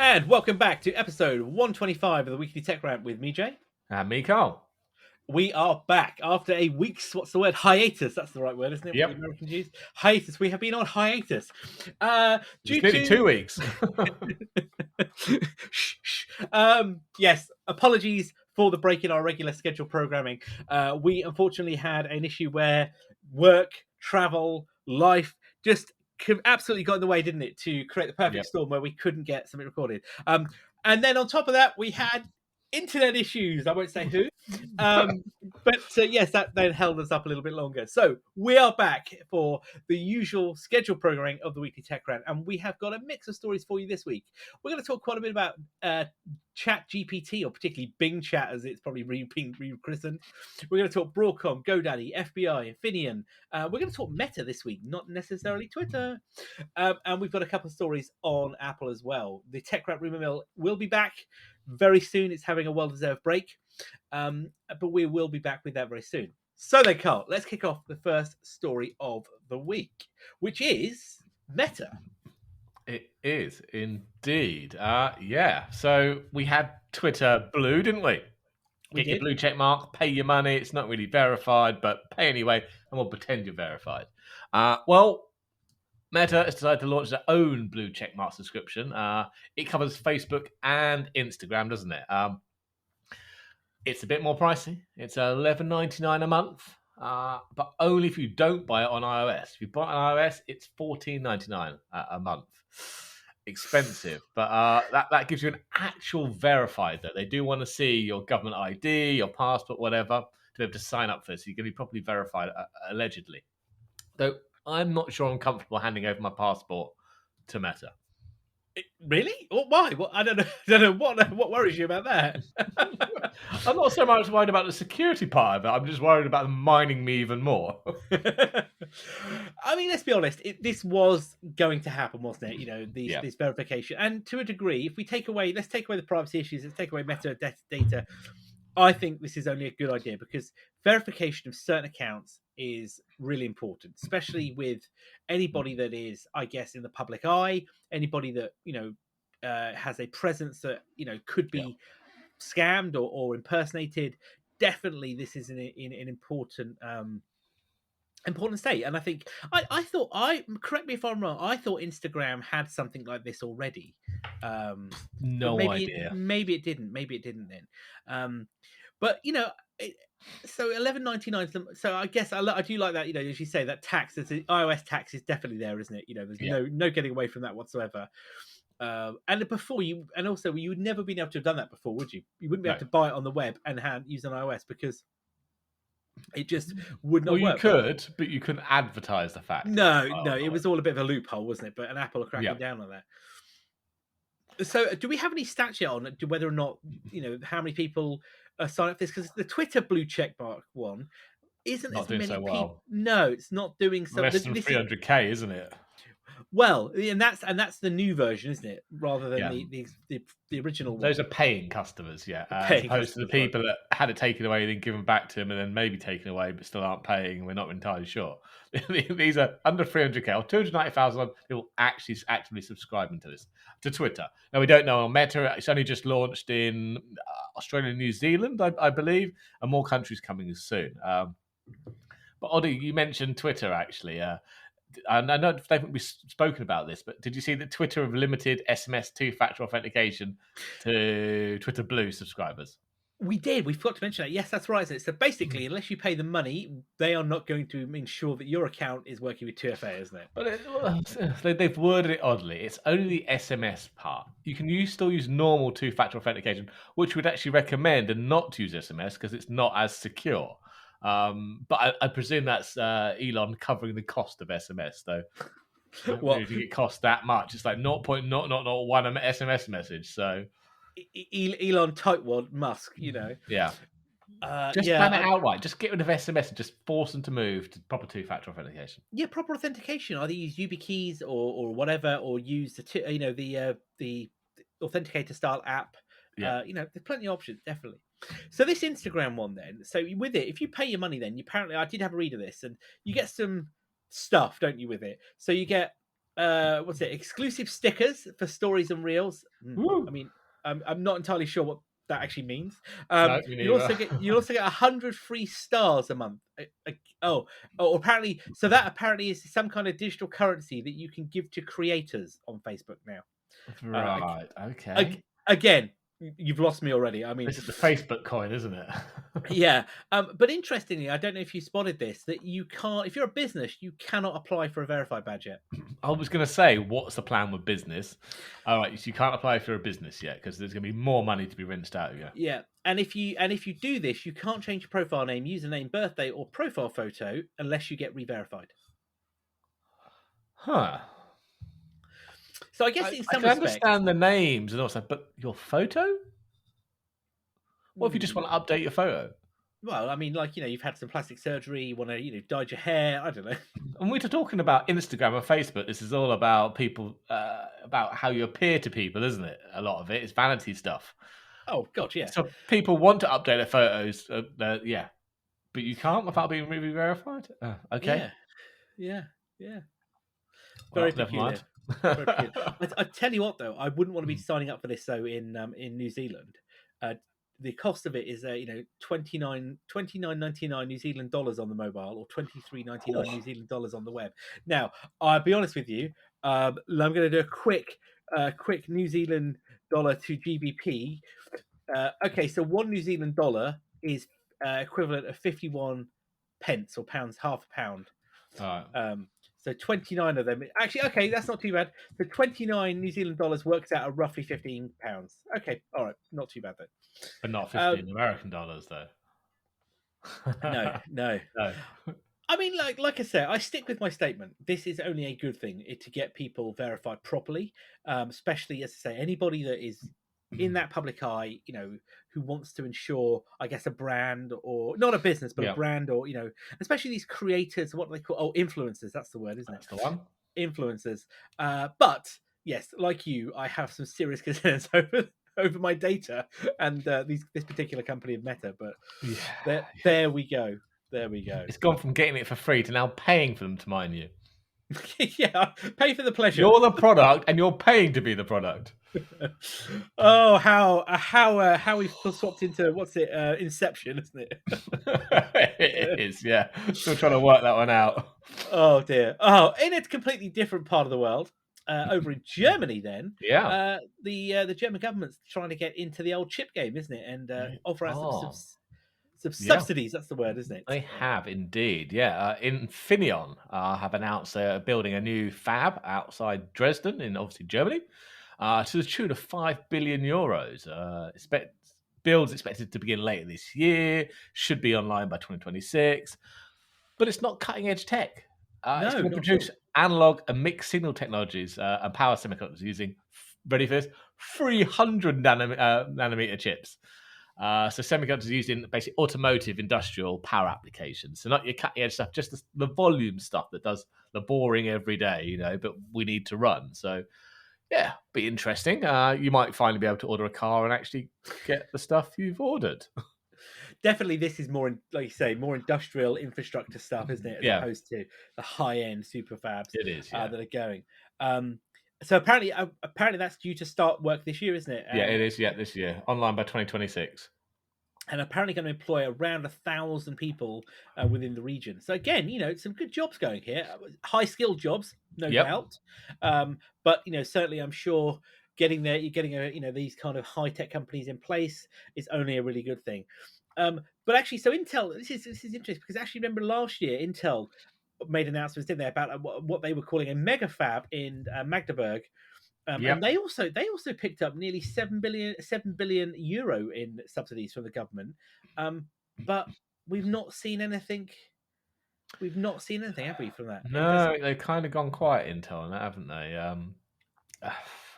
And welcome back to episode 125 of the Weekly Tech Rant with me, Jay. And me, Carl. We are back after a week's, what's the word? Hiatus. That's the right word, isn't it? Yep. What the Americans use. Hiatus. We have been on hiatus. It's nearly 2 weeks. Yes, apologies for the break in our regular schedule programming. We unfortunately had an issue where work, travel, life just absolutely got in the way, didn't it, to create the perfect storm where we couldn't get something recorded. And then on top of that, we had internet issues. I won't say who. But yes, that then held us up a little bit longer. So we are back for the usual scheduled programming of the Weekly Tech Rant, and we have got a mix of stories for you this week. We're going to talk quite a bit about Chat GPT, or particularly Bing Chat, as it's probably being rechristened. We're going to talk Broadcom, GoDaddy, FBI, Infineon. We're going to talk Meta this week, not necessarily Twitter. And we've got a couple of stories on Apple as well. The Tech Rant Rumour Mill will be back very soon. It's having a well-deserved break. But we will be back with that very soon. So then, Carl, let's kick off the first story of the week, which is Meta. It is indeed. So we had Twitter Blue, didn't we? Get your blue check mark, pay your money. It's not really verified, but pay anyway, and we'll pretend you're verified. Meta has decided to launch their own blue check mark subscription. It covers Facebook and Instagram, doesn't it? It's a bit more pricey. It's $11.99 a month, but only if you don't buy it on iOS. If you buy it on iOS, it's $14.99 a month. Expensive, but that gives you an actual verified that they do want to see your government ID, your passport, whatever, to be able to sign up for this. So you're going to be properly verified, allegedly. Though I'm not sure I'm comfortable handing over my passport to Meta. Really? Why? I don't know. What worries you about that? I'm not so much worried about the security part of it. I'm just worried about them mining me even more. I mean, let's be honest. This was going to happen, wasn't it? You know, this verification, and to a degree, if we let's take away the privacy issues, let's take away metadata data. I think this is only a good idea because verification of certain accounts is really important, especially with anybody that is, I guess, in the public eye, anybody that, has a presence that, could be scammed or impersonated. Definitely, this is an important state. And I think I thought, correct me if I'm wrong, I thought Instagram had something like this already. No idea. Maybe it didn't then. But so $11.99. So I guess I do like that. As you say, that tax, the iOS tax is definitely there, isn't it? There's no getting away from that whatsoever. And also you would never been able to have done that before, would you? You wouldn't be able to buy it on the web and use an iOS because it just would not work. You could, but you couldn't advertise the fact. No, it was all a bit of a loophole, wasn't it? But Apple are cracking down on that. So, do we have any stats yet on whether or not, how many people sign up for this? Because the Twitter blue checkmark one isn't not as doing many so people. Well. No, it's not doing so. Less than 300K, isn't it? Well, and that's the new version, isn't it? Rather than the original one. Those are paying customers, as opposed to the people that had it taken away, then given back to them, and then maybe taken away, but still aren't paying. We're not entirely sure. These are under 300K or 290,000 people actively subscribing to this, to Twitter. Now, we don't know on Meta. It's only just launched in Australia and New Zealand, I believe, and more countries coming soon. But Oddie, you mentioned Twitter, actually. And I don't think we've spoken about this, but did you see that Twitter have limited SMS two-factor authentication to Twitter Blue subscribers? We did. We forgot to mention that. Yes, that's right. So basically, unless you pay the money, they are not going to ensure that your account is working with 2FA, isn't it? But they've worded it oddly. It's only the SMS part. You can still use normal two-factor authentication, which we'd actually recommend, and not to use SMS because it's not as secure. But I presume that's Elon covering the cost of SMS, though. Well, if it costs that much, it's like 0.001 SMS message. So Elon tightwad Musk, Yeah. Just ban it outright. Just get rid of SMS and just force them to move to proper two-factor authentication. Yeah, proper authentication. Either use YubiKeys or whatever, or use the authenticator style app. Yeah. There's plenty of options, definitely. So this Instagram one then, so with it, if you pay your money then, apparently I did have a read of this, and you get some stuff, don't you, with it? So you get what's it? Exclusive stickers for stories and reels. I Woo! mean, I'm not entirely sure what that actually means. No, me neither. You also get 100 free stars a month. Oh, apparently, so that apparently is some kind of digital currency that you can give to creators on Facebook now. Right. Ag- Okay. Again, you've lost me already. I mean, This is the Facebook coin, isn't it? yeah. But interestingly, I don't know if you spotted this, that you can't, if you're a business, you cannot apply for a verified badge yet. I was going to say, what's the plan with business? All right, so you can't apply for a business yet because there's going to be more money to be rinsed out of you. Yeah, and if you do this, you can't change your profile name, username, birthday, or profile photo unless you get re-verified. Huh. So I guess in I some can respects, understand the names and also, but your photo? What if you just hmm, want to update your photo? well, I mean, like you've had some plastic surgery, you want to dyed your hair. I don't know. And we're talking about Instagram and Facebook. This is all about people, about how you appear to people, isn't it? A lot of it is vanity stuff. Oh God, yeah, So people want to update their photos, yeah, but you can't without being re-verified. Okay, yeah, yeah, yeah. well, Very never peculiar. mind. Very peculiar. I tell you what, though, I wouldn't want to be signing up for this. So in New Zealand, uh, the cost of it is 29.99 New Zealand dollars on the mobile, or 23.99 New Zealand dollars on the web. Now, I'll be honest with you. I'm going to do a quick New Zealand dollar to GBP. Okay, so 1 New Zealand dollar is equivalent of 51 pence or pounds, half a pound. All right, So 29 of them. Actually, okay, that's not too bad. So 29 New Zealand dollars works out at roughly £15. Okay, all right, not too bad though. but not Um, 15 American dollars though. no, no. No. I mean, like I said, I stick with my statement. This is only a good thing to get people verified properly, especially as I say, anybody that is in that public eye, who wants to ensure, I guess, a brand or not a business, but a Yeah, brand, or especially these creators, what do they call? Oh, influencers. That's the word, isn't it? that's the one. Influencers. But yes, like you, I have some serious concerns over my data and this particular company of Meta. But Yeah, there we go. There we go. it's gone from getting it for free to now paying for them to mine you. Yeah, pay for the pleasure. You're the product, and you're paying to be the product. Oh, how we've swapped into what's it? Inception, isn't it? It is, yeah. Still trying to work that one out. Oh dear. Oh, in a completely different part of the world, over in Germany, then Yeah. the German government's trying to get into the old chip game, isn't it? And offer out Oh, some yeah. subsidies. That's the word, isn't it? They have indeed, yeah. Infineon have announced they're building a new fab outside Dresden, in obviously Germany, to the tune of €5 billion. Builds expected to begin later this year, should be online by 2026, but it's not cutting edge tech. It's No, going to not at all. produce analog and mixed signal technologies and power semiconductors using, ready for this, 300 nanometer chips. So semiconductors are used in basically automotive, industrial power applications. So not your cutting edge stuff, just the volume stuff that does the boring every day, but we need to run. So yeah, be interesting. You might finally be able to order a car and actually get the stuff you've ordered. Definitely, this is more, like you say, more industrial infrastructure stuff, isn't it, as Yeah, opposed to the high end super fabs it is. Yeah, that are going. So apparently that's due to start work this year, isn't it? yeah, it is. Yeah, this year online by 2026. And apparently going to employ around 1,000 people within the region. So again, some good jobs going here, high skilled jobs, no Yep. doubt. But certainly, I'm sure getting there, you're getting these kind of high tech companies in place is only a really good thing. But actually, so Intel, this is interesting because actually, remember last year, Intel made announcements, didn't they, about what they were calling a mega fab in Magdeburg. And Yep. they also picked up nearly 7 billion euro in subsidies from the government. But we've not seen anything. We've not seen anything, have we, from that? No, they've kind of gone quiet Intel on that, haven't they? And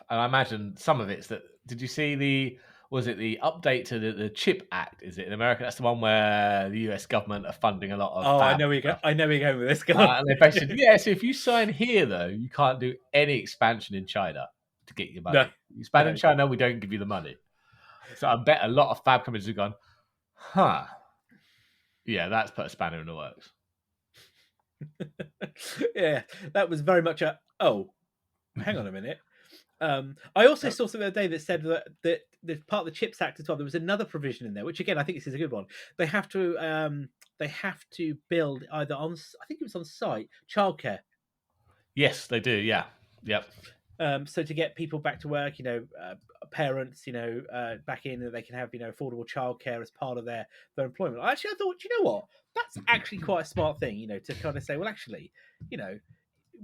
I imagine some of it's that. Did you see the update to the Chip Act? Is it in America? That's the one where the US government are funding a lot of Oh, I fab know where you go. stuff. I know where you're going with this. Go on. And they basically said, yeah, so if you sign here, though, you can't do any expansion in China to get your No, money. You expand in no. China, we don't give you the money. So I bet a lot of fab companies have gone, huh, yeah, that's put a spanner in the works. Yeah, that was very much a oh. hang on a minute. I also Oh, saw something the other day that said that the part of the Chips Act as well. There was another provision in there, which again I think this is a good one. They have to build either on, I think it was on site, childcare. yes, they do. Yeah. Yep. So to get people back to work, parents, back in, and they can have affordable childcare as part of their employment. Actually, I thought, you know what, that's actually quite a smart thing, to kind of say, well, actually, you know,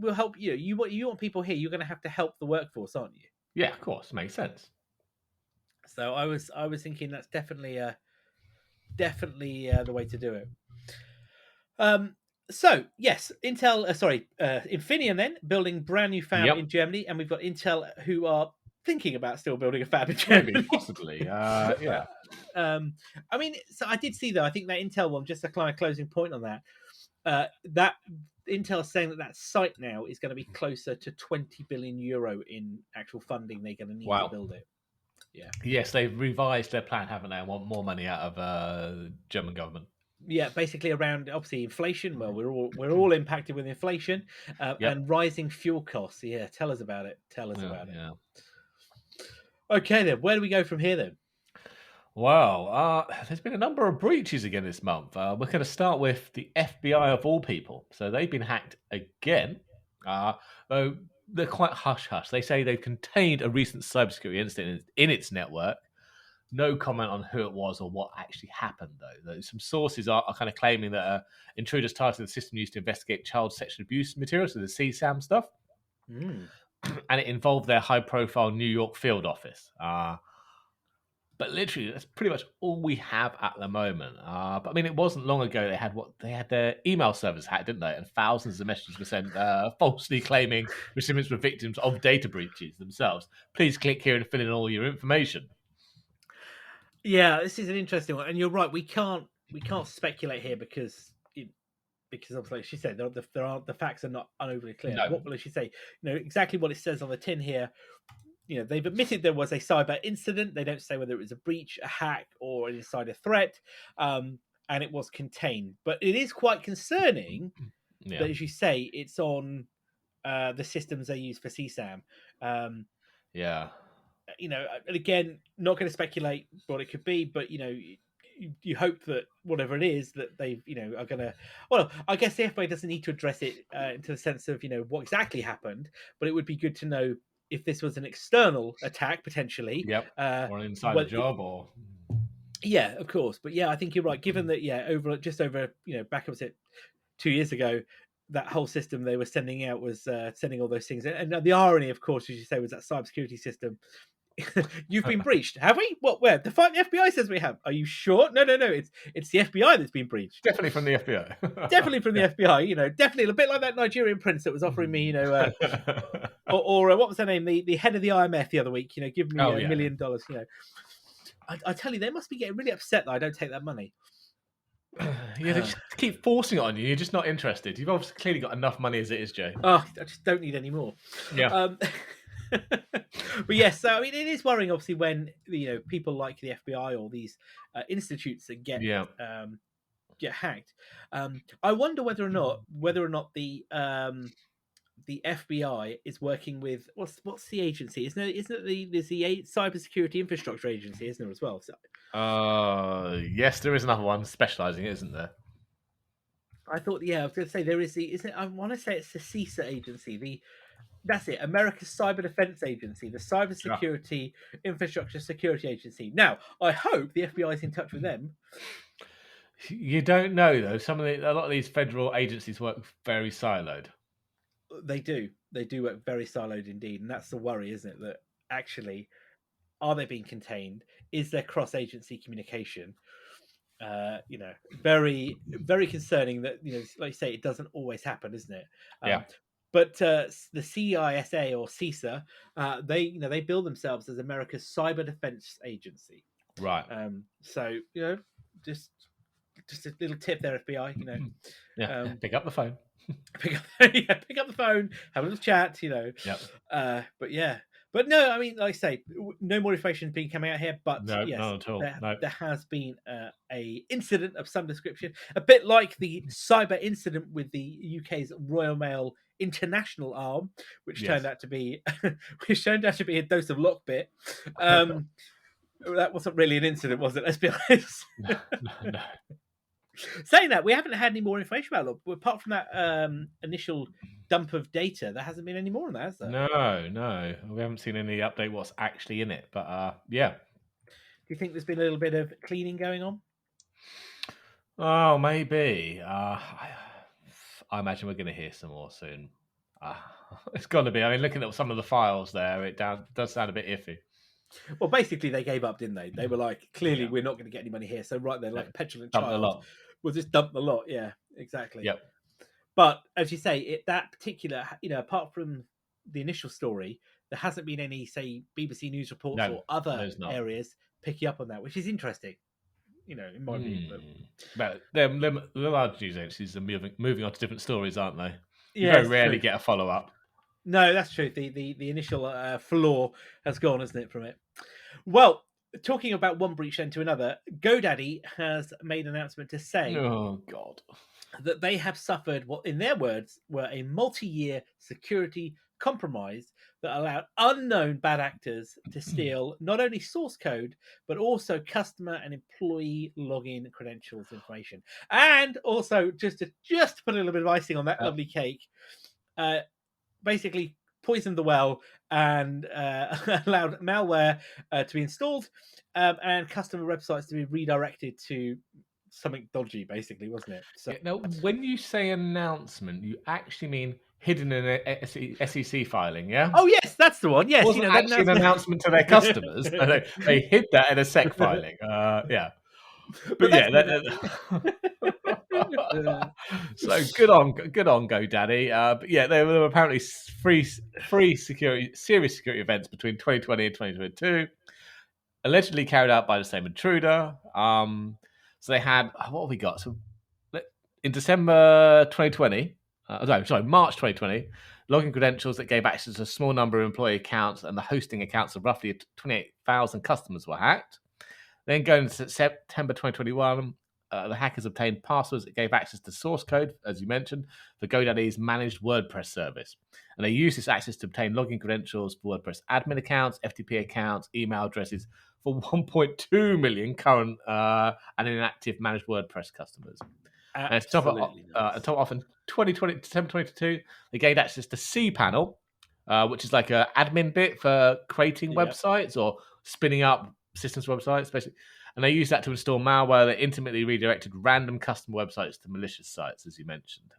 we'll help you. You want people here, you're going to have to help the workforce, aren't you? Yeah, of course, makes sense. So I was thinking that's definitely the way to do it. So yes, Infineon then building brand new fab Yep. in Germany, and we've got Intel who are thinking about still building a fab in Maybe, Germany. possibly. Yeah. I mean, so I did see though. I think that Intel one, just a kind of closing point on that. That Intel's saying that site now is going to be closer to 20 billion euro in actual funding they're going to need to Wow. build it. Yeah. Yes, they've revised their plan, haven't they? And want more money out of German government. Yeah, basically around obviously inflation. Well, we're all impacted with inflation Yep. and rising fuel costs. Yeah, tell us about it. Tell us Yeah, about it. yeah. Okay, then where do we go from here then? Well, there's been a number of breaches again this month. We're going to start with the FBI of all people. So they've been hacked again. Though they're quite hush hush. They say they've contained a recent cybersecurity incident in its network. No comment on who it was or what actually happened, though. Some sources are kind of claiming that intruders targeted the system used to investigate child sexual abuse materials, so the CSAM stuff, Mm. and it involved their high-profile New York field office. But literally, that's pretty much all we have at the moment. But I mean, it wasn't long ago they had their email servers hacked, didn't they? And thousands of messages were sent falsely claiming recipients were victims of data breaches themselves. Please click here and fill in all your information. Yeah, this is an interesting one, and you're right. We can't speculate here because obviously, like she said, the facts are not overly clear. No. What will she say? Exactly what it says on the tin here. They've admitted there was a cyber incident. They don't say whether it was a breach, a hack, or an insider threat, and it was contained. But it is quite concerning Yeah. that, as you say, it's on the systems they use for CSAM. Um, Yeah. and again, not going to speculate what it could be, but you hope that whatever it is that they are going to. Well, I guess the FBI doesn't need to address it into the sense of what exactly happened, but it would be good to know if this was an external attack potentially. Yep. Or an insider Well, job or yeah, of course, but yeah, I think you're right. Given that, over back, was it 2 years ago, that whole system they were sending out was sending all those things, and the irony, of course, as you say, was that cybersecurity system. You've been breached, have we? What? Where? The FBI says we have. Are you sure? No. It's the FBI that's been breached. definitely from the FBI. Definitely from the FBI. Definitely a bit like that Nigerian prince that was offering me, or what was her name? The head of the IMF the other week. Give me $1 million. I tell you, they must be getting really upset that I don't take that money. Yeah, they just keep forcing it on you. You're just not interested. You've obviously clearly got enough money as it is, Joe. Oh, I just don't need any more. Yeah. But yes, so I mean, it is worrying, obviously, when people like the FBI or these institutes that get hacked. I wonder whether or not the FBI is working with what's the agency? Isn't it there's the Cybersecurity Infrastructure Agency, isn't there as well? So, yes, there is another one specialising, isn't there? I thought, I was going to say there is I want to say it's the CISA agency. That's it, America's Cyber Defense Agency, the Cybersecurity Infrastructure Security Agency. Now, I hope the FBI is in touch with them. You don't know though. A lot of these federal agencies work very siloed. They do work very siloed indeed, and that's the worry, isn't it? That actually, are they being contained? Is there cross-agency communication? Very, very concerning that like you say, it doesn't always happen, isn't it? Yeah. But the CISA or CISA, they bill themselves as America's Cyber Defense Agency. Right. So just a little tip there, FBI. Yeah. Pick up the phone. Pick up the phone, have a little chat. Yeah. But yeah, But no, I mean, like I say, no more information being coming out here. But No, yes, none at all. No. there has been a incident of some description, a bit like the cyber incident with the UK's Royal Mail International arm, which Yes. turned out to be a dose of lockbit. That wasn't really an incident, was it? Let's be honest. No. Saying that, we haven't had any more information about it. Apart from that initial dump of data, there hasn't been any more on that, has there? No. We haven't seen any update what's actually in it. But yeah. Do you think there's been a little bit of cleaning going on? Oh, maybe. I imagine we're going to hear some more soon. It's got to be. I mean, looking at some of the files there, it does sound a bit iffy. Well, basically, they gave up, didn't they? They were like, clearly, Yeah. we're not going to get any money here. So, right there, like a petulant Dump the child, lot. we'll just dump the lot. Yeah, exactly. Yep. But as you say, that particular, apart from the initial story, there hasn't been any, say, BBC News reports or other areas picking up on that, which is interesting. In my view. But the large news agencies are moving on to different stories, aren't they? You Yeah, very rarely get a follow up. No, that's true. The initial flaw has gone, isn't it, from it? Well, talking about one breach then to another, GoDaddy has made an announcement to say, oh God, that they have suffered what, in their words, were a multi-year security compromise that allowed unknown bad actors to steal not only source code but also customer and employee login credentials information, and also just to put a little bit of icing on that lovely cake, basically poisoned the well and allowed malware to be installed and customer websites to be redirected to something dodgy, basically, wasn't it? So, now, when you say announcement, you actually mean hidden in a SEC filing, yeah? Oh yes, that's the one. Yes, it wasn't actually an announcement to their customers. They hid that in a SEC filing. Yeah, but yeah. So good on GoDaddy. But yeah, there were apparently serious security events between 2020 and 2022, allegedly carried out by the same intruder. So they had, what have we got? So in December 2020, March 2020, login credentials that gave access to a small number of employee accounts and the hosting accounts of roughly 28,000 customers were hacked. Then going to September 2021, the hackers obtained passwords that gave access to source code, as you mentioned, for GoDaddy's managed WordPress service. And they used this access to obtain login credentials for WordPress admin accounts, FTP accounts, email addresses for 1.2 million current and inactive managed WordPress customers. And to top off in 2020, December 2022, they gained access to cPanel, which is like an admin bit for creating websites or spinning up systems websites, basically. And they used that to install malware that intimately redirected random custom websites to malicious sites, as you mentioned.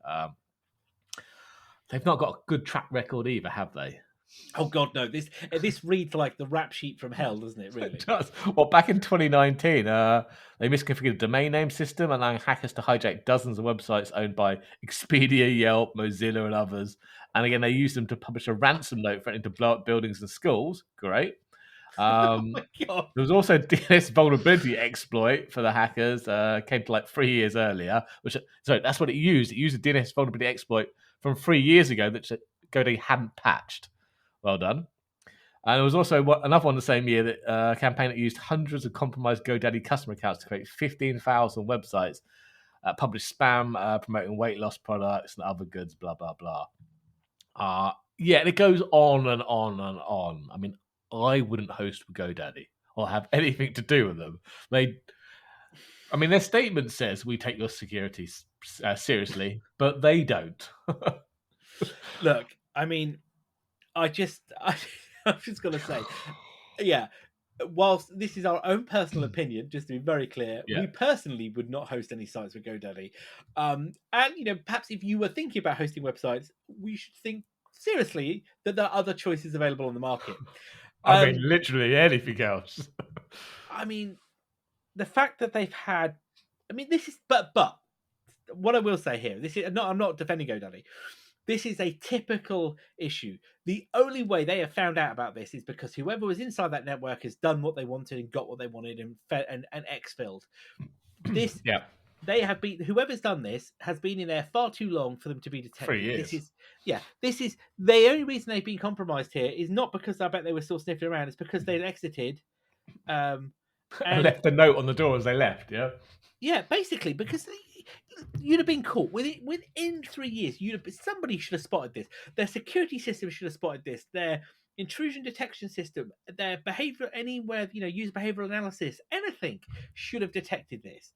They've not got a good track record either, have they? Oh God, no! This reads like the rap sheet from hell, doesn't it? Really? It does. Well, back in 2019, they misconfigured the domain name system, allowing hackers to hijack dozens of websites owned by Expedia, Yelp, Mozilla, and others. And again, they used them to publish a ransom note threatening to blow up buildings and schools. Great. Oh my God. There was also a DNS vulnerability exploit for the hackers. Came to like 3 years earlier. That's what it used. It used a DNS vulnerability exploit from 3 years ago that GoDaddy hadn't patched. Well done. And there was also another one the same year, that a campaign that used hundreds of compromised GoDaddy customer accounts to create 15,000 websites, publish spam, promoting weight loss products and other goods, blah, blah, blah. And it goes on and on and on. I mean, I wouldn't host with GoDaddy or have anything to do with them. Their statement says we take your security seriously, but they don't. Look, I mean, I'm just going to say, yeah, whilst this is our own personal opinion, just to be very clear, we personally would not host any sites with GoDaddy. And, perhaps if you were thinking about hosting websites, we should think seriously that there are other choices available on the market. Literally anything else. The fact that they've had, this is, but what I will say here, I'm not defending GoDaddy. This is a typical issue. The only way they have found out about this is because whoever was inside that network has done what they wanted and got what they wanted and exfilled. This They have been, whoever's done this has been in there far too long for them to be 3 detected. years. This is the only reason they've been compromised here is not because I bet they were still sniffing around. It's because they'd exited, And and left a note on the door as they left. Yeah. yeah, basically because you'd have been caught within 3 years. Somebody should have spotted this. Their security system should have spotted this. Their intrusion detection system, their behavior, anywhere use behavioral analysis, anything should have detected this.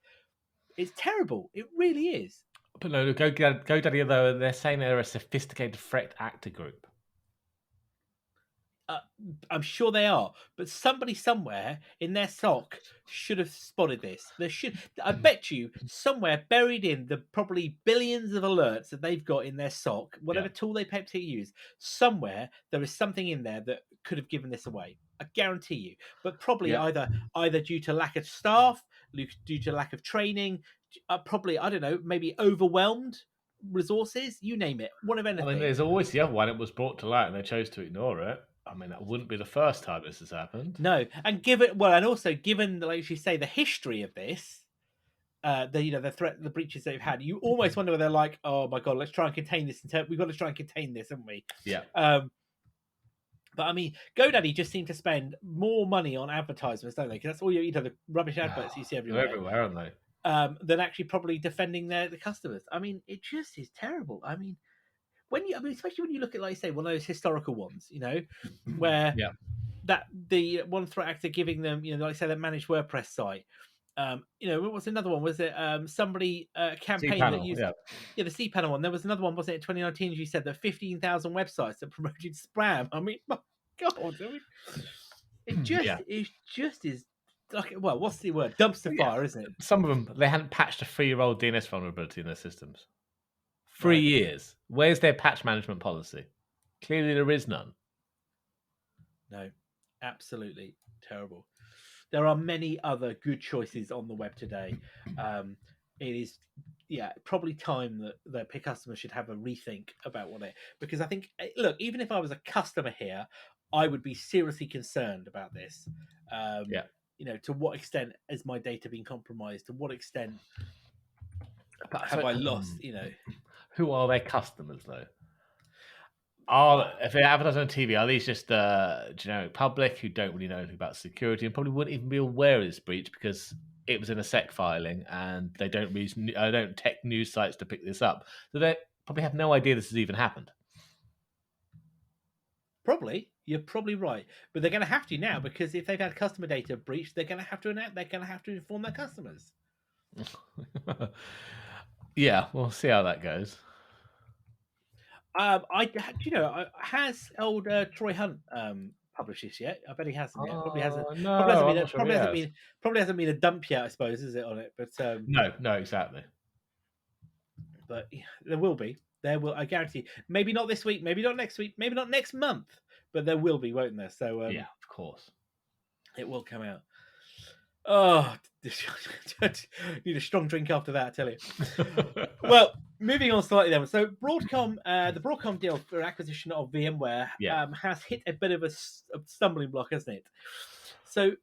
It's terrible. It really is. But no, GoDaddy, though, they're saying they're a sophisticated threat actor group. I'm sure they are, but somebody somewhere in their SOC should have spotted this. I bet you, somewhere buried in the probably billions of alerts that they've got in their SOC, whatever tool they pay to use, somewhere there is something in there that could have given this away. I guarantee you. But probably either due to lack of staff, due to lack of training, probably, I don't know, maybe overwhelmed resources, you name it, one of anything. I mean, there's always the other one. It was brought to light and they chose to ignore it. I mean, that wouldn't be the first time this has happened. No, and also given, like you say, the history of this, the threat, the breaches they've had, you almost wonder whether they're like, oh my god, let's try and contain this. We've got to try and contain this, haven't we? Yeah. But I mean, GoDaddy just seem to spend more money on advertisements, don't they? Because that's all the rubbish adverts you see everywhere. They're everywhere, aren't they? Than actually probably defending the customers. I mean, it just is terrible. I mean, especially when you look at, like you say, one of those historical ones, where that the one threat actor giving them, like I say, that managed WordPress site. What was another one? Was it somebody campaign that used the cPanel one? There was another one, wasn't it, in 2019? As you said, that 15,000 websites that promoted spam. I mean, my God, it just is like, well, what's the word? Dumpster fire, isn't it? Some of them, they hadn't patched a 3-year-old DNS vulnerability in their systems. 3 years. Where's their patch management policy? Clearly, there is none. No, absolutely terrible. There are many other good choices on the web today. It is, probably time that the customer should have a rethink about because I think, look, even if I was a customer here, I would be seriously concerned about this. To what extent has my data been compromised? To what extent have I lost? Who are their customers, though? If they advertise on TV, are these just generic public who don't really know anything about security and probably wouldn't even be aware of this breach because it was in a SEC filing and they don't tech news sites to pick this up? So they probably have no idea this has even happened. Probably. You're probably right, but they're going to have to now because if they've had customer data breached, they're going to have to inform their customers. Yeah, we'll see how that goes. Has old Troy Hunt published this yet? I bet he hasn't yet. Probably hasn't. No, probably hasn't been a dump yet, I suppose, is it on it? But no, exactly. But there will be. There will. I guarantee. Maybe not this week. Maybe not next week. Maybe not next month. But there will be, won't there? So yeah, of course, it will come out. Oh, need a strong drink after that, I tell you. Well, moving on slightly then. So Broadcom, the Broadcom deal for acquisition of VMware has hit a bit of a stumbling block, hasn't it? So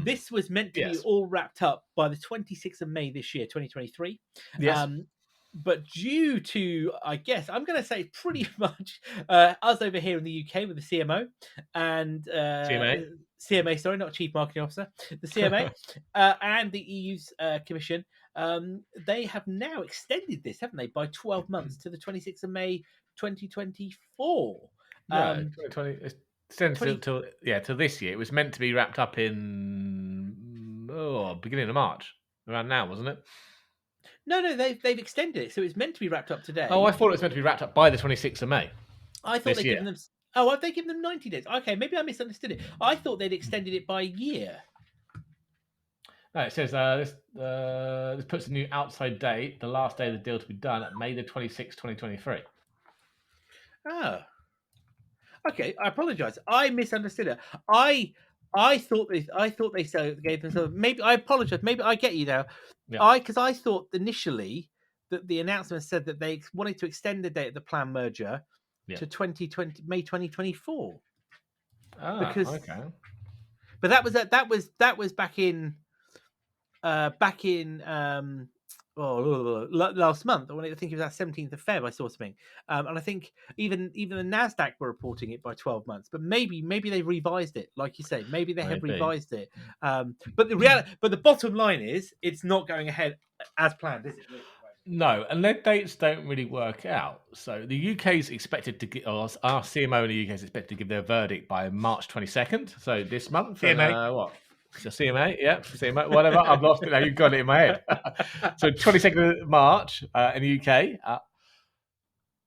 this was meant to be all wrapped up by the 26th of May this year, 2023. Yes. But due to, I guess, I'm going to say pretty much us over here in the UK with the CMO and CMA, sorry, not Chief Marketing Officer, the CMA and the EU's Commission, they have now extended this, haven't they, by 12 months to the 26th of May, 2024. No, 2020, till this year. It was meant to be wrapped up in beginning of March, around now, wasn't it? No, they've extended it, so it's meant to be wrapped up today. Oh, I thought it was meant to be wrapped up by the 26th of May. I thought they'd given them. Oh, have they given them 90 days? Okay, maybe I misunderstood it. I thought they'd extended it by a year. No, it says this puts a new outside date, the last day of the deal to be done at May the 26th, 2023. Oh. Okay, I apologise. I misunderstood it. I thought they gave them. Maybe I apologise. Maybe I get you now. Yeah. Because I thought initially that the announcement said that they wanted to extend the date of the planned merger to May 2024. Okay. But that was back in last month, or I think it was that 17th of Feb, I saw something, and I think even the Nasdaq were reporting it by 12 months. But maybe they revised it, like you say. Maybe they have Maybe. revised it. But the bottom line is, it's not going ahead as planned, is it? Really? No, and their dates don't really work out. So the UK's expected to get, or our CMO in the UK is expected to give their verdict by March 22nd. So this month, and CMA. what? So CMA, yeah, CMA, whatever. I've lost it now. You've got it in my head. So 22nd of March in the UK.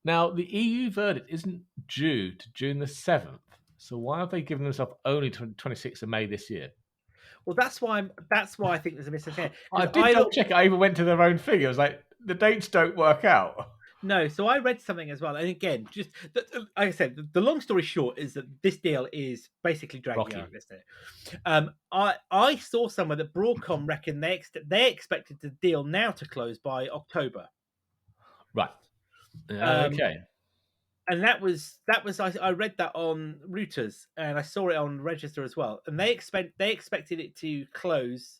Now the EU verdict isn't due to June the 7th. So why have they given themselves only to 26th of May this year? Well, that's why I think there's a misunderstanding. I Because did double check it. I even went to their own thing. I was like, the dates don't work out. No, so I read something as well, and again, just like I said, the long story short is that this deal is basically dragging out, isn't it? I saw somewhere that Broadcom reckon they expected the deal now to close by October. Right. Okay. And that was I read that on Reuters, and I saw it on Register as well, and they expected it to close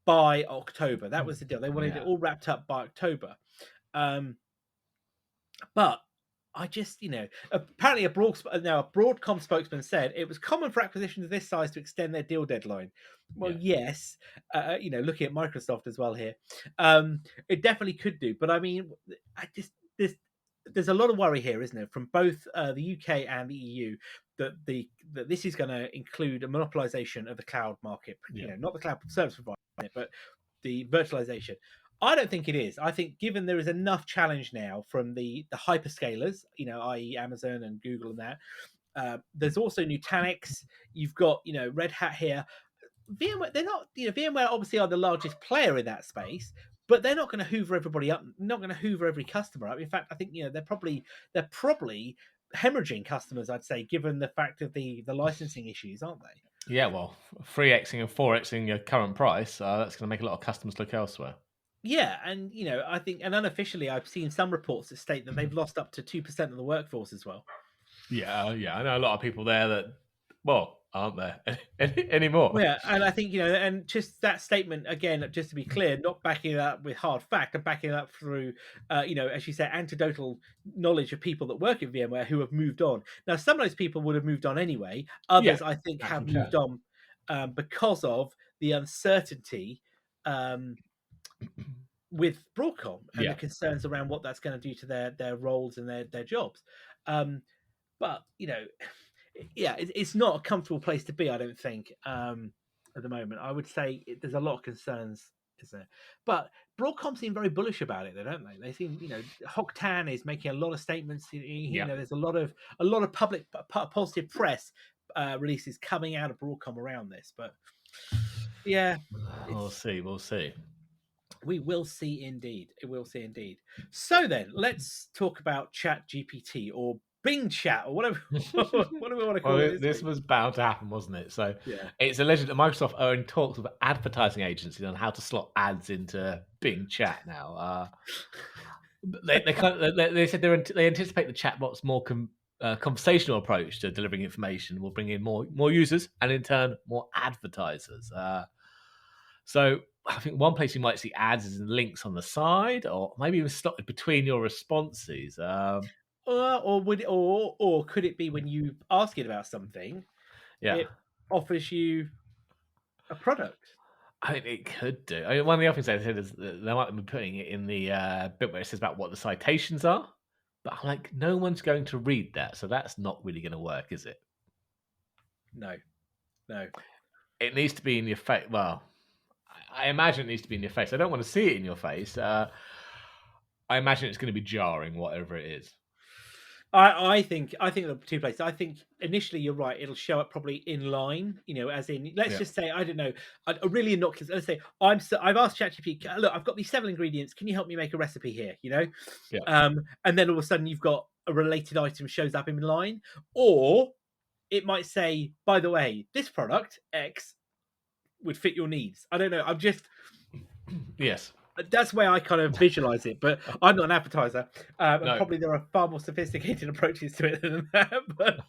by October. That was the deal. They wanted it all wrapped up by October. But I just, apparently a Broadcom spokesman said it was common for acquisitions of this size to extend their deal deadline. Well, yes, looking at Microsoft as well here, it definitely could do. But I mean, there's a lot of worry here, isn't it, from both the UK and the EU that this is going to include a monopolization of the cloud market. Not the cloud service provider, but the virtualization. I don't think it is. I think given there is enough challenge now from the hyperscalers, i.e. Amazon and Google and that, there's also Nutanix. You've got, Red Hat here. VMware, they're not, VMware obviously are the largest player in that space, but they're not going to hoover everybody up, not going to hoover every customer up. In fact, I think, they're probably hemorrhaging customers, I'd say, given the fact of the licensing issues, aren't they? Yeah, well, 3xing and 4xing your current price, that's going to make a lot of customers look elsewhere. Yeah, and I think, and unofficially, I've seen some reports that state that they've lost up to 2% of the workforce as well. Yeah, I know a lot of people there that, aren't there anymore. Yeah, and I think and just that statement again, just to be clear, not backing it up with hard fact, and backing it up through, as you say, anecdotal knowledge of people that work at VMware who have moved on. Now, some of those people would have moved on anyway. Others, I think, have moved on because of the uncertainty. With Broadcom and the concerns around what that's going to do to their roles and their jobs. But it's not a comfortable place to be, I don't think, at the moment. I would say there's a lot of concerns, isn't there? But Broadcom seem very bullish about it, don't they? They seem, Hock Tan is making a lot of statements. There's a lot of public positive press releases coming out of Broadcom around this. But yeah, we'll see. We will see indeed. It will see indeed. So then, let's talk about Chat GPT or Bing Chat or whatever. What do we want to call it? This was bound to happen, wasn't it? So it's alleged that Microsoft are in talks with advertising agencies on how to slot ads into Bing Chat now. They said they anticipate the chatbot's more conversational approach to delivering information will bring in more users and in turn more advertisers. So I think one place you might see ads is in links on the side, or maybe even slotted between your responses. Or could it be when you ask it about something, it offers you a product? I think it could do. I mean, one of the other things they said is that they might be putting it in the bit where it says about what the citations are. But I'm like, no one's going to read that, so that's not really going to work, is it? No. It needs to be in your face. Well, I imagine it needs to be in your face. I don't want to see it in your face. I imagine it's going to be jarring, whatever it is. I think there are two places. I think initially you're right. It'll show up probably in line, as in, let's just say, I don't know, a really innocuous. Let's say I've asked ChatGPT, look, I've got these 7 ingredients. Can you help me make a recipe here? And then all of a sudden you've got a related item shows up in line, or it might say, by the way, this product X would fit your needs. I don't know. I'm just yes. That's where I kind of visualize it, but I'm not an advertiser. And probably there are far more sophisticated approaches to it than that. But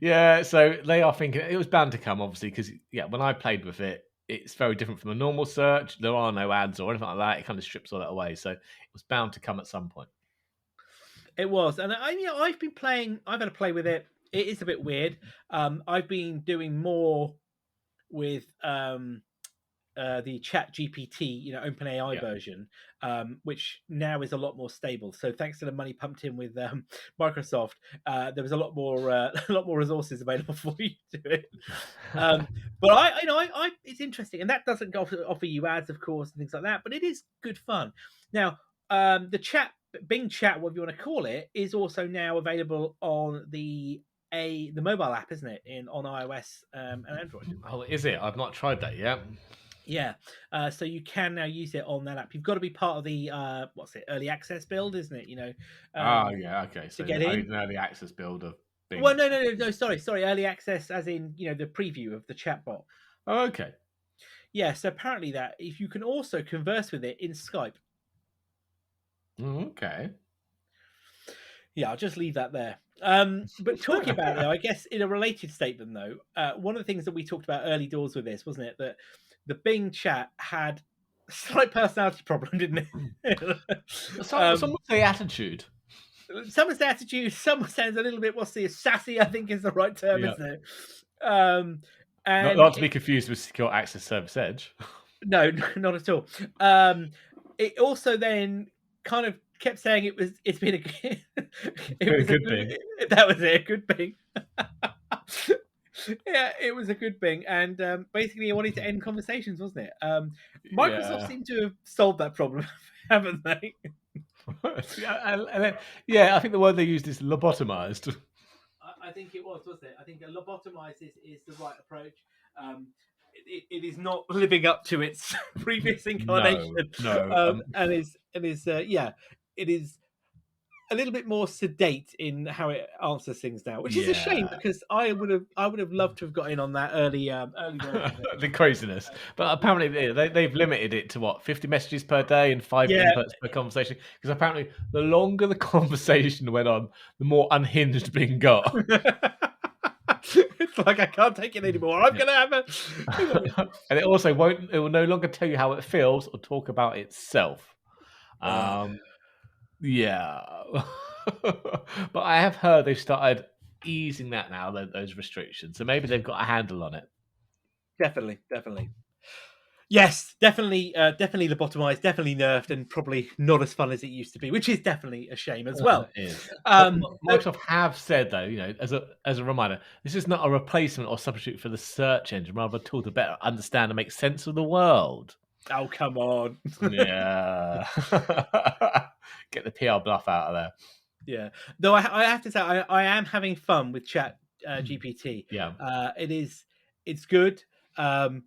yeah, so they are thinking it was bound to come, obviously, because when I played with it, it's very different from a normal search. There are no ads or anything like that. It kind of strips all that away. So it was bound to come at some point. It was, and I've been playing. I've had a play with it. It is a bit weird. I've been doing more with the Chat GPT, OpenAI version, which now is a lot more stable. So thanks to the money pumped in with Microsoft, there was a lot more a lot more resources available for you to do it. But it's interesting, and that doesn't offer you ads, of course, and things like that. But it is good fun. Now, the Bing Chat, whatever you want to call it, is also now available on the mobile app, isn't it? On iOS and Android. Oh, is it? I've not tried that yet. Yeah, so you can now use it on that app. You've got to be part of the early access build, isn't it? Yeah, okay. So to get in an early access build of Bing. Well, no. Sorry. Early access, as in the preview of the chatbot. Oh, okay. Yeah. So apparently that if you can also converse with it in Skype. Okay. Yeah, I'll just leave that there. But talking about it, I guess in a related statement, though, one of the things that we talked about early doors with this, wasn't it, that the Bing chat had a slight personality problem, didn't it? Some would say attitude. Someone's attitude, someone sounds a little bit, sassy, I think is the right term, isn't it? And not to be confused with Secure Access Service Edge. No, not at all. It also then kind of kept saying it's been a good Bing. That was it, a good Bing. Yeah, it was a good Bing, and basically, it wanted to end conversations, wasn't it? Microsoft seemed to have solved that problem, haven't they? Yeah, I think the word they used is lobotomized. I think it wasn't it? I think lobotomized is the right approach. It is not living up to its previous incarnation. No. And it is a little bit more sedate in how it answers things now, which is a shame because I would have loved to have got in on that early the craziness. But apparently they've limited it to 50 messages per day and 5 inputs per conversation. Because apparently the longer the conversation went on, the more unhinged Bing got. It's like I can't take it anymore. I'm gonna have a and it will no longer tell you how it feels or talk about itself. Yeah. But I have heard they've started easing that now, those restrictions. So maybe they've got a handle on it. Definitely. Yes, definitely lobotomized, definitely nerfed, and probably not as fun as it used to be, which is definitely a shame as well. It is. Microsoft have said, though, as a reminder, this is not a replacement or substitute for the search engine, rather a tool to better understand and make sense of the world. Oh, come on. Yeah. Get the PR bluff out of there. Yeah. Though I have to say, I am having fun with Chat GPT. Yeah. It's good. I've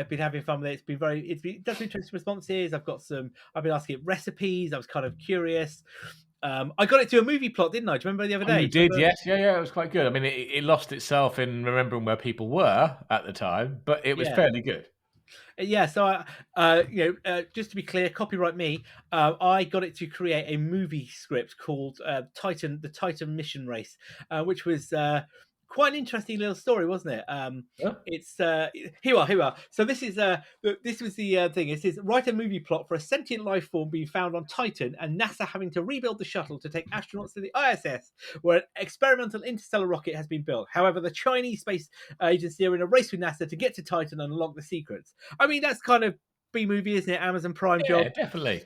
been having fun with it. It does interesting responses. I've been asking it recipes. I was kind of curious. I got it to a movie plot, didn't I? Do you remember the other day? You did, yes. Yeah, it was quite good. I mean, it lost itself in remembering where people were at the time, but it was fairly good. Yeah, so just to be clear, copyright me. I got it to create a movie script called the Titan Mission Race, which was quite an interesting little story, wasn't it? It's here we are. So this was the thing. It says write a movie plot for a sentient life form being found on Titan, and NASA having to rebuild the shuttle to take astronauts to the ISS, where an experimental interstellar rocket has been built. However, the Chinese space agency are in a race with NASA to get to Titan and unlock the secrets. I mean, that's kind of B-movie, isn't it? Amazon Prime job. Yeah, definitely.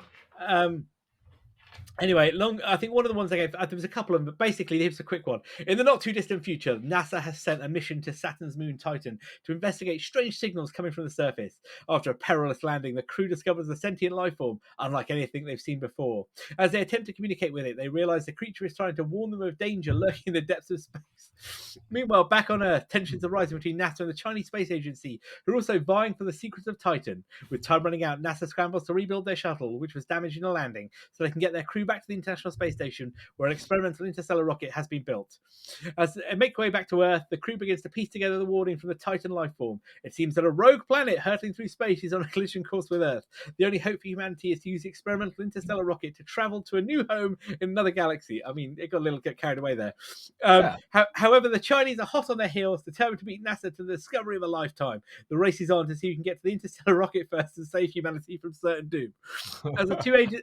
Anyway, I think one of the ones I gave, there was a couple of them, but basically here's a quick one. In the not too distant future, NASA has sent a mission to Saturn's moon Titan to investigate strange signals coming from the surface. After a perilous landing, the crew discovers a sentient life form, unlike anything they've seen before. As they attempt to communicate with it, they realize the creature is trying to warn them of danger lurking in the depths of space. Meanwhile, back on Earth, tensions are rising between NASA and the Chinese Space Agency, who are also vying for the secrets of Titan. With time running out, NASA scrambles to rebuild their shuttle, which was damaged in a landing, so they can get their crew back to the International Space Station, where an experimental interstellar rocket has been built. As they make way back to Earth, the crew begins to piece together the warning from the Titan life form. It seems that a rogue planet hurtling through space is on a collision course with Earth. The only hope for humanity is to use the experimental interstellar rocket to travel to a new home in another galaxy. I mean, it got a little carried away there. However, the Chinese are hot on their heels, determined to beat NASA to the discovery of a lifetime. The race is on to see who can get to the interstellar rocket first and save humanity from certain doom. As the two agents,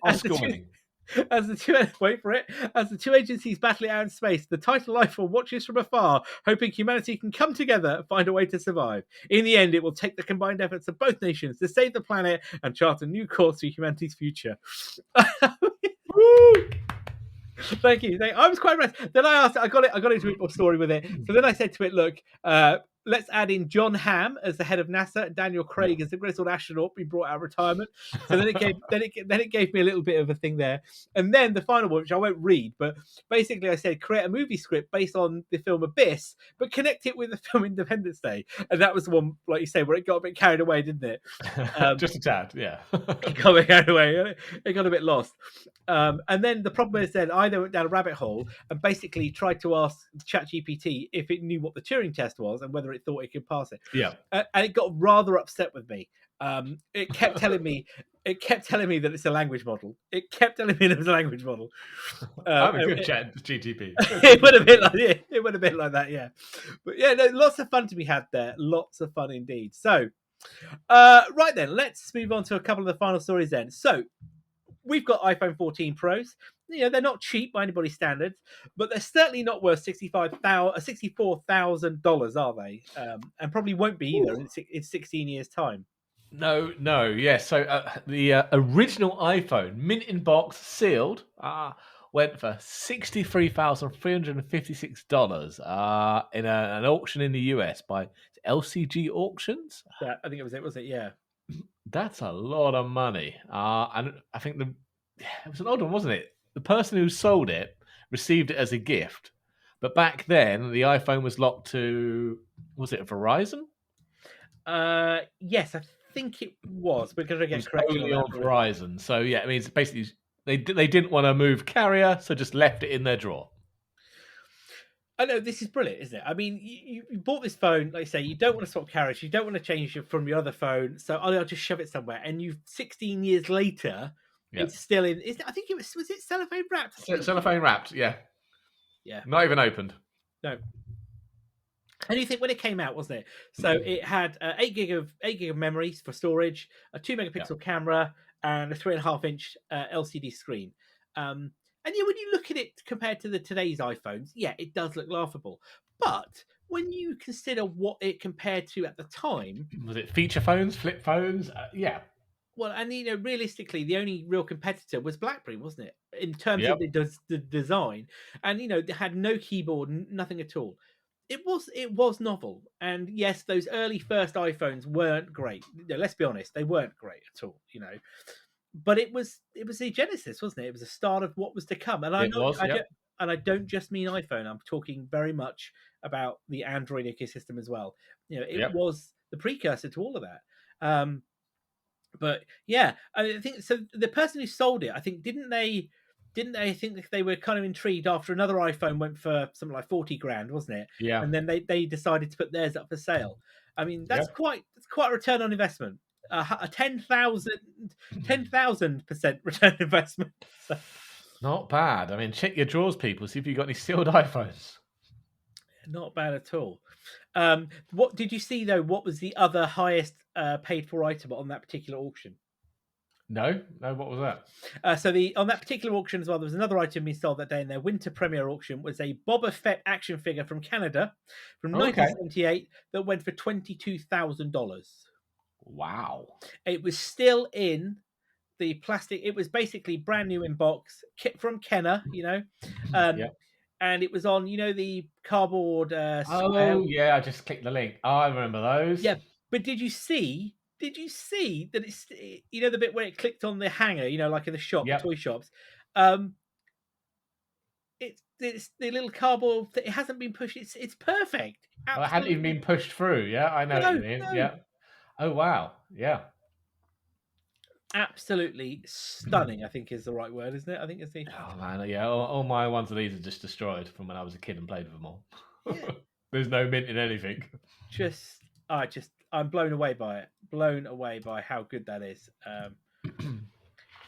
wait for it. As the two agencies battle it out in space, the Titan life form watches from afar, hoping humanity can come together and find a way to survive. In the end, it will take the combined efforts of both nations to save the planet and chart a new course for humanity's future. Woo! Thank you. I was quite impressed. Then I got into a bit more story with it. So then I said to it, look, let's add in John Hamm as the head of NASA and Daniel Craig as the grizzled astronaut being brought out of retirement. So then it gave me a little bit of a thing there. And then the final one, which I won't read, but basically I said create a movie script based on the film Abyss, but connect it with the film Independence Day. And that was the one, like you say, where it got a bit carried away, didn't it? Just a tad, yeah. It got a bit carried away. It got a bit lost. And then the problem is then I went down a rabbit hole and basically tried to ask ChatGPT if it knew what the Turing test was and whether it thought it could pass it. Yeah. And it got rather upset with me. It kept telling me that it's a language model. It kept telling me it was a language model. I'm a good chat GTP. It would have been like that, yeah. But yeah, no, lots of fun to be had there. Lots of fun indeed. So, right then, let's move on to a couple of the final stories then. So, we've got iPhone 14 Pros. You know, they're not cheap by anybody's standards, but they're certainly not worth $64,000, are they? And probably won't be either in 16 years' time. No. Yeah. So the original iPhone, mint in box, sealed, went for $63,356 in an auction in the US by LCG Auctions. I think it was it? Yeah. That's a lot of money. And I think it was an odd one, wasn't it? The person who sold it received it as a gift. But back then, the iPhone was locked to, was it Verizon? Yes, I think it was. We're going to get corrected only on Verizon. So, yeah, it means basically they didn't want to move carrier, so just left it in their drawer. I know, this is brilliant, isn't it? I mean, you bought this phone, like I say, you don't want to swap carriage, you don't want to change it from your other phone, so I'll just shove it somewhere. And 16 years later, it's still in. I think was it cellophane wrapped? Cellophane wrapped, yeah. Yeah. Not even opened. No. And you think when it came out, wasn't it? So it had 8 gig of memory for storage, a 2 megapixel camera, and a 3.5 inch LCD screen. And when you look at it compared to today's iPhones, yeah, it does look laughable. But when you consider what it compared to at the time, was it feature phones, flip phones? Yeah. Well, and realistically, the only real competitor was BlackBerry, wasn't it? In terms of the design, and it had no keyboard, nothing at all. It was novel, and yes, those early first iPhones weren't great. Let's be honest, they weren't great at all. But it was a genesis, wasn't it? It was a start of what was to come. And I don't just mean iPhone. I'm talking very much about the Android ecosystem as well. It was the precursor to all of that. But yeah, I think so. The person who sold it, I think, didn't they think they were kind of intrigued after another iPhone went for something like 40 grand, wasn't it? Yeah. And then they decided to put theirs up for sale. I mean, that's quite a return on investment. A 10,000% return investment. So. Not bad. I mean, check your drawers, people. See if you've got any sealed iPhones. Not bad at all. What did you see though? What was the other highest paid for item on that particular auction? No. What was that? On that particular auction as well, there was another item being sold that day in their winter premiere auction. Was a Boba Fett action figure from Canada from 1978 that went for $22,000. Wow! It was still in the plastic. It was basically brand new in box from Kenner, and it was on the cardboard. Oh yeah, I just clicked the link. Oh, I remember those. Yeah, but did you see that it's the bit where it clicked on the hanger, like in the shop, the toy shops? It's the little cardboard. It hasn't been pushed. It's perfect. Oh, it hadn't even been pushed through. Yeah, I know what you mean. No. Yeah. Oh wow. Yeah. absolutely stunning, I think is the right word, isn't it? I think it's the Oh man, yeah, all my ones of these are just destroyed from when I was a kid and played with them all. yeah, There's no mint in anything. I'm blown away by it. Blown away by how good that is.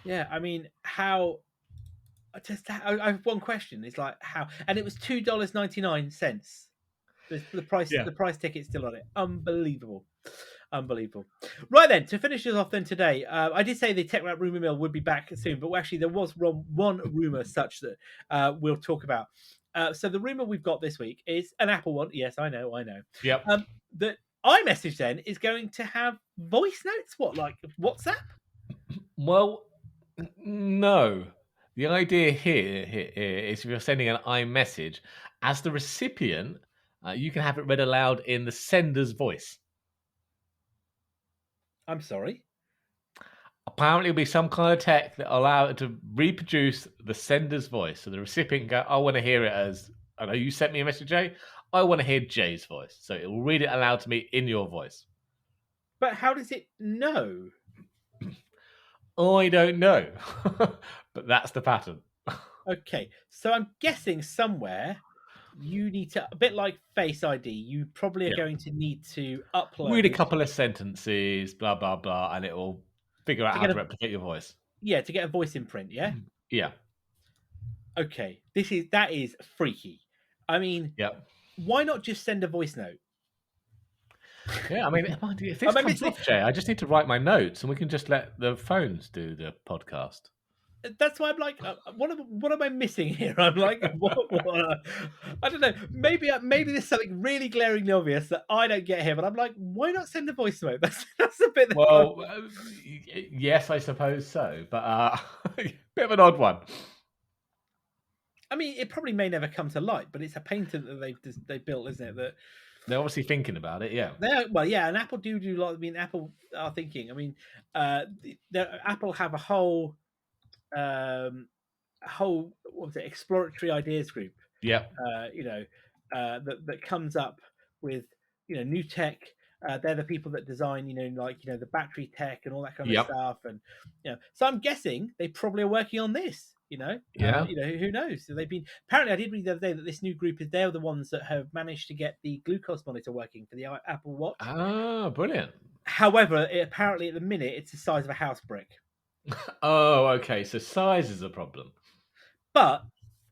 Yeah, I mean, how I have one question. It's like how, and it was $2.99. Yeah. The price ticket's still on it. Unbelievable, unbelievable. Right then, to finish us off then today, I did say the Tech Wrap rumor mill would be back soon, but actually there was one rumor such that we'll talk about. So the rumor we've got this week is an Apple one. Yes, I know. Yep. That iMessage then is going to have voice notes. What, like WhatsApp? Well, no. The idea here is if you're sending an iMessage, as the recipient, you can have it read aloud in the sender's voice. I'm sorry. Apparently, it'll be some kind of tech that allow it to reproduce the sender's voice. So the recipient can go, I want to hear it as, I know you sent me a message, Jay. I want to hear Jay's voice. So it will read it aloud to me in your voice. But how does it know? I don't know. But that's the pattern. Okay, so I'm guessing somewhere you need to, a bit like Face ID, you probably are Yeah. going to need to Read a upload. couple of sentences, blah, blah, blah, and it will figure out To how get to a, replicate your voice. yeah, to get a voice imprint. Yeah. Yeah. Okay, that is freaky. I mean, Yeah. why not just send a voice note? Yeah, I mean, if this Am I comes missing? off, Jay, I just need to write my notes and we can just let the phones do the podcast. That's why I'm like, what am I missing here? I'm like, I don't know. Maybe there's something really glaringly obvious that I don't get here, but I'm like, why not send a voice note? That's a bit. Well, yes, I suppose so, but bit of an odd one. I mean, it probably may never come to light, but it's a patent that they built, isn't it? That They're obviously thinking about it, yeah. well, yeah, and Apple do a lot. I mean, Apple are thinking. I mean, Apple have a whole what was it, exploratory ideas group. Yeah. That comes up with new tech. They're the people that design, the battery tech and all that kind of Yep. stuff. And so I'm guessing they probably are working on this. Yeah. Who knows? So they've been, apparently I did read the other day that this new group they're the ones that have managed to get the glucose monitor working for the Apple Watch. Ah, brilliant. However, apparently at the minute it's the size of a house brick. Oh, okay. So size is a problem. But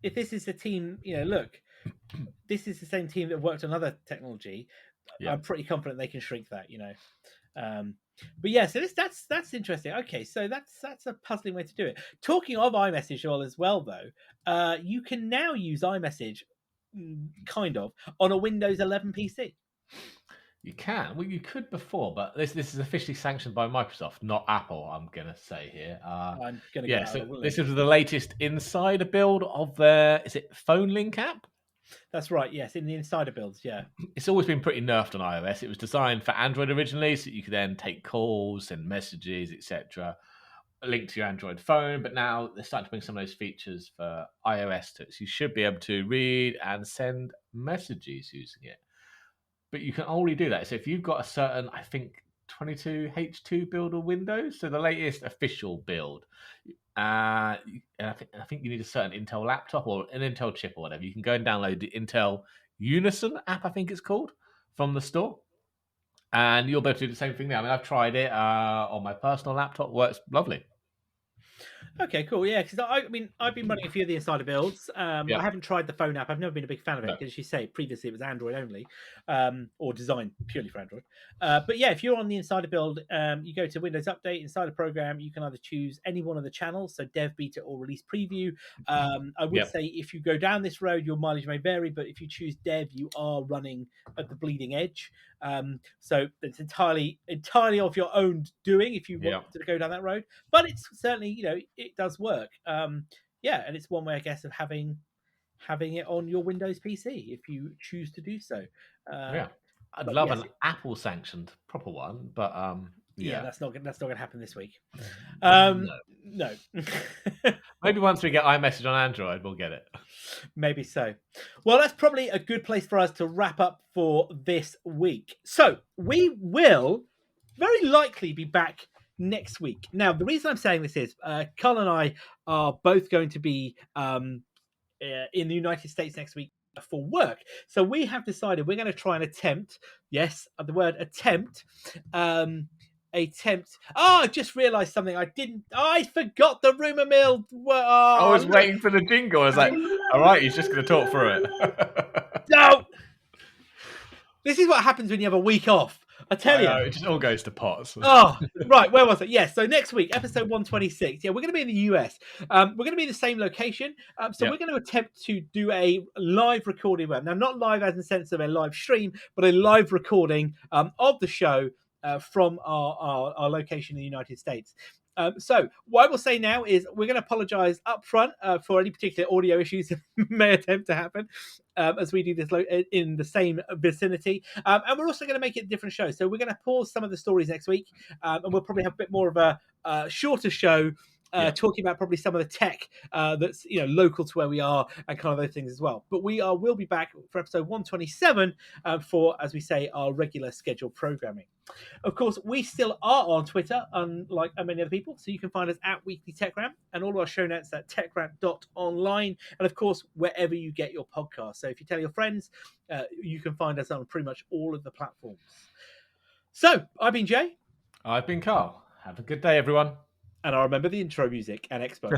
if this is the team, look, this is the same team that worked on other technology. Yeah. I'm pretty confident they can shrink that, But yeah, so that's interesting. Okay, so that's a puzzling way to do it. Talking of iMessage all as well, though, you can now use iMessage kind of on a Windows 11 PC. You can. Well, you could before, but this is officially sanctioned by Microsoft, not Apple. I'm gonna say here. I'm gonna yeah. So this is the latest insider build of their Phone Link app. That's right. Yes, in the insider builds. Yeah, it's always been pretty nerfed on iOS. It was designed for Android originally, so you could then take calls, send messages, etc. Link to your Android phone. But now they're starting to bring some of those features for iOS to it. So you should be able to read and send messages using it. But you can only do that. So if you've got a certain, I think, 22H2 build of Windows, so the latest official build, I think you need a certain Intel laptop or an Intel chip or whatever. You can go and download the Intel Unison app, I think it's called, from the store. And you'll be able to do the same thing now. I mean, I've tried it on my personal laptop. Works lovely. Okay, cool. Yeah, because I've been running a few of the insider builds. I haven't tried the phone app. I've never been a big fan of it because, as you say, previously it was Android only, or designed purely for Android. But yeah, if you're on the insider build, you go to Windows Update, Insider Program. You can either choose any one of the channels, so Dev, Beta, or Release Preview. I would say if you go down this road, your mileage may vary, but if you choose Dev, you are running at the bleeding edge. So it's entirely of your own doing if you want to go down that road. But it's certainly, it does work. And it's one way, I guess, of having it on your Windows PC if you choose to do so. I'd love an Apple sanctioned proper one, but that's not going to happen this week. No. Maybe once we get iMessage on Android, we'll get it. Maybe so. Well, that's probably a good place for us to wrap up for this week. So we will very likely be back next week. Now, the reason I'm saying this is Carl and I are both going to be in the United States next week for work. So we have decided we're going to try and attempt, yes, the word attempt, I just realized something. I forgot the rumor mill. I was waiting for the jingle. I was like, all right, he's just going to talk through it. No! This is what happens when you have a week off. I tell you. It just all goes to pots. Oh, right. Where was it? Yes. So next week, episode 126. Yeah, we're going to be in the US. We're going to be in the same location. So we're going to attempt to do a live recording. Now, not live as in the sense of a live stream, but a live recording of the show from our location in the United States. So what I will say now is we're going to apologize up front for any particular audio issues that may attempt to happen as we do this in the same vicinity. And we're also going to make it a different show. So we're going to pause some of the stories next week and we'll probably have a bit more of a shorter show talking about probably some of the tech that's local to where we are and kind of those things as well. But will be back for episode 127 for, as we say, our regular scheduled programming. Of course, we still are on Twitter, unlike many other people. So you can find us at Weekly TechRant and all our show notes at techrant.online. And of course, wherever you get your podcasts. So if you tell your friends, you can find us on pretty much all of the platforms. So I've been Jay. I've been Carl. Have a good day, everyone. And I remember the intro music and Expo.